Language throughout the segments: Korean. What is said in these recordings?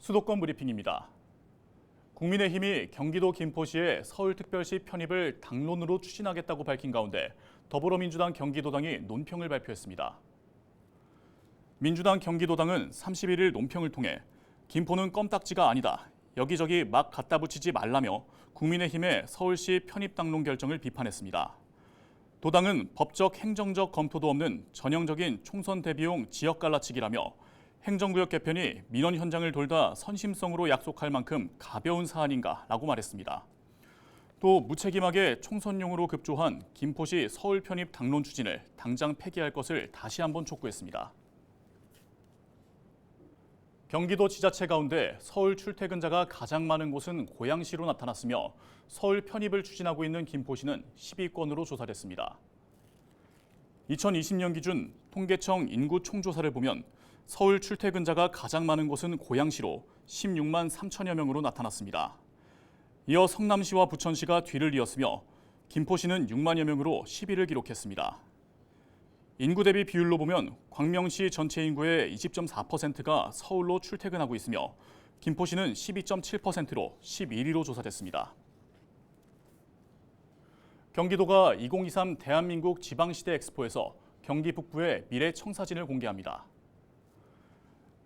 수도권 브리핑입니다. 국민의힘이 경기도 김포시의 서울특별시 편입을 당론으로 추진하겠다고 밝힌 가운데 더불어민주당 경기도당이 논평을 발표했습니다. 민주당 경기도당은 31일 논평을 통해 김포는 껌딱지가 아니다. 여기저기 막 갖다 붙이지 말라며 국민의힘의 서울시 편입 당론 결정을 비판했습니다. 도당은 법적, 행정적 검토도 없는 전형적인 총선 대비용 지역 갈라치기라며 행정구역 개편이 민원 현장을 돌다 선심성으로 약속할 만큼 가벼운 사안인가라고 말했습니다. 또 무책임하게 총선용으로 급조한 김포시 서울 편입 당론 추진을 당장 폐기할 것을 다시 한번 촉구했습니다. 경기도 지자체 가운데 서울 출퇴근자가 가장 많은 곳은 고양시로 나타났으며 서울 편입을 추진하고 있는 김포시는 10위권으로 조사됐습니다. 2020년 기준 통계청 인구 총조사를 보면 서울 출퇴근자가 가장 많은 곳은 고양시로 16만 3천여 명으로 나타났습니다. 이어 성남시와 부천시가 뒤를 이었으며 김포시는 6만여 명으로 10위를 기록했습니다. 인구 대비 비율로 보면 광명시 전체 인구의 20.4%가 서울로 출퇴근하고 있으며 김포시는 12.7%로 11위로 조사됐습니다. 경기도가 2023 대한민국 지방시대 엑스포에서 경기 북부의 미래 청사진을 공개합니다.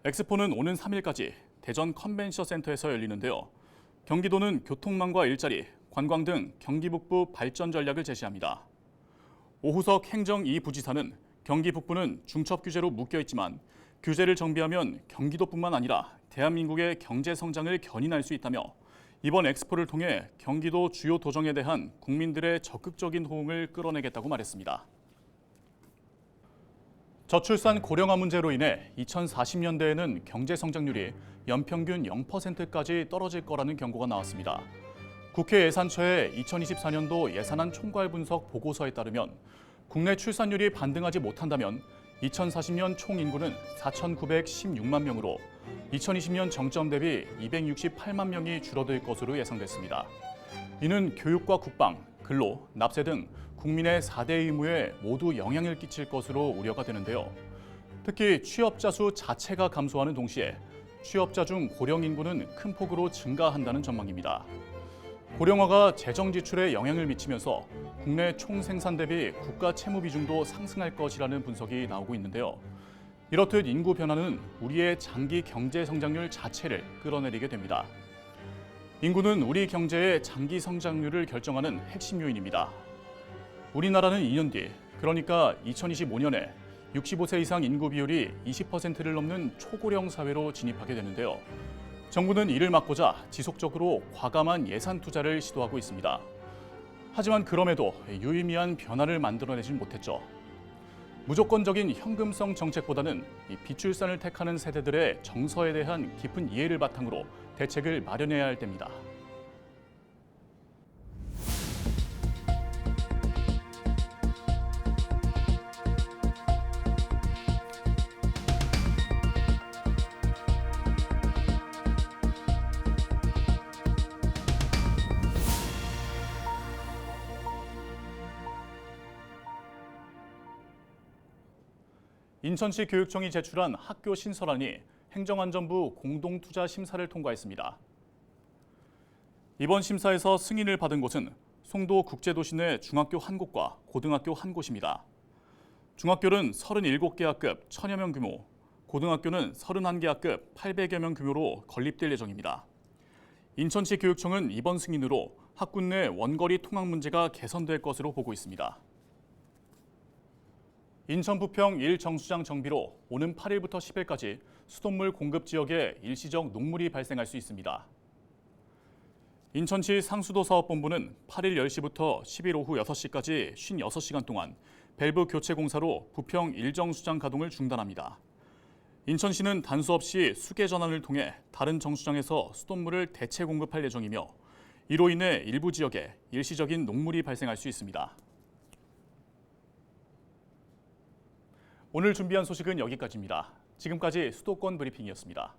엑스포는 오는 3일까지 대전 컨벤션 센터에서 열리는데요. 경기도는 교통망과 일자리, 관광 등 경기 북부 발전 전략을 제시합니다. 오후석 행정 2부지사는 경기 북부는 중첩 규제로 묶여 있지만 규제를 정비하면 경기도뿐만 아니라 대한민국의 경제 성장을 견인할 수 있다며 이번 엑스포를 통해 경기도 주요 도정에 대한 국민들의 적극적인 호응을 끌어내겠다고 말했습니다. 저출산 고령화 문제로 인해 2040년대에는 경제 성장률이 연평균 0%까지 떨어질 거라는 경고가 나왔습니다. 국회 예산처의 2024년도 예산안 총괄 분석 보고서에 따르면 국내 출산율이 반등하지 못한다면 2040년 총 인구는 4,916만 명으로 2020년 정점 대비 268만 명이 줄어들 것으로 예상됐습니다. 이는 교육과 국방, 근로, 납세 등 국민의 4대 의무에 모두 영향을 끼칠 것으로 우려가 되는데요. 특히 취업자 수 자체가 감소하는 동시에 취업자 중 고령 인구는 큰 폭으로 증가한다는 전망입니다. 고령화가 재정 지출에 영향을 미치면서 국내 총생산 대비 국가 채무 비중도 상승할 것이라는 분석이 나오고 있는데요. 이렇듯 인구 변화는 우리의 장기 경제 성장률 자체를 끌어내리게 됩니다. 인구는 우리 경제의 장기 성장률을 결정하는 핵심 요인입니다. 우리나라는 2년 뒤, 그러니까 2025년에 65세 이상 인구 비율이 20%를 넘는 초고령 사회로 진입하게 되는데요. 정부는 이를 막고자 지속적으로 과감한 예산 투자를 시도하고 있습니다. 하지만 그럼에도 유의미한 변화를 만들어내진 못했죠. 무조건적인 현금성 정책보다는 비출산을 택하는 세대들의 정서에 대한 깊은 이해를 바탕으로 대책을 마련해야 할 때입니다. 인천시 교육청이 제출한 학교 신설안이 행정안전부 공동투자 심사를 통과했습니다. 이번 심사에서 승인을 받은 곳은 송도 국제도시 내 중학교 1곳과 고등학교 1곳입니다. 중학교는 37개 학급 1,000여 명 규모, 고등학교는 31개 학급 800여 명 규모로 건립될 예정입니다. 인천시 교육청은 이번 승인으로 학군 내 원거리 통학 문제가 개선될 것으로 보고 있습니다. 인천 부평 1정수장 정비로 오는 8일부터 10일까지 수돗물 공급 지역에 일시적 녹물이 발생할 수 있습니다. 인천시 상수도사업본부는 8일 10시부터 10일 오후 6시까지 56시간 동안 밸브 교체 공사로 부평 1정수장 가동을 중단합니다. 인천시는 단수 없이 수계 전환을 통해 다른 정수장에서 수돗물을 대체 공급할 예정이며 이로 인해 일부 지역에 일시적인 녹물이 발생할 수 있습니다. 오늘 준비한 소식은 여기까지입니다. 지금까지 수도권 브리핑이었습니다.